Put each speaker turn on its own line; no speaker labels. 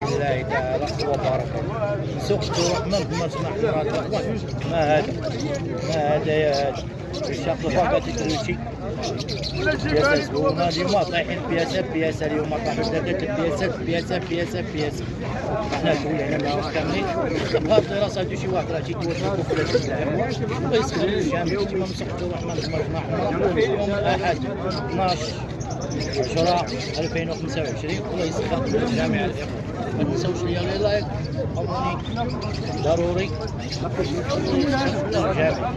الله تعالى وبركاته. سوق الرحمن كما سمعتوا ما هذا يا هذا الشاق الفاكهة كلشي بياسات. هما اليوم طايحين بياسة اليوم طاحوا ثلاثة بياسات. احنا شويه هنا مع كاملين بغا الدراسه هادو شي واحد راه تيدوز في الدراهم ويسكن الجامع كيما مسقطوا الرحمن كما يوم الاحد 12 10 2025 الله يسخر الجامع الاخوه. ما تنساوش لي لايك ضروري الجامع.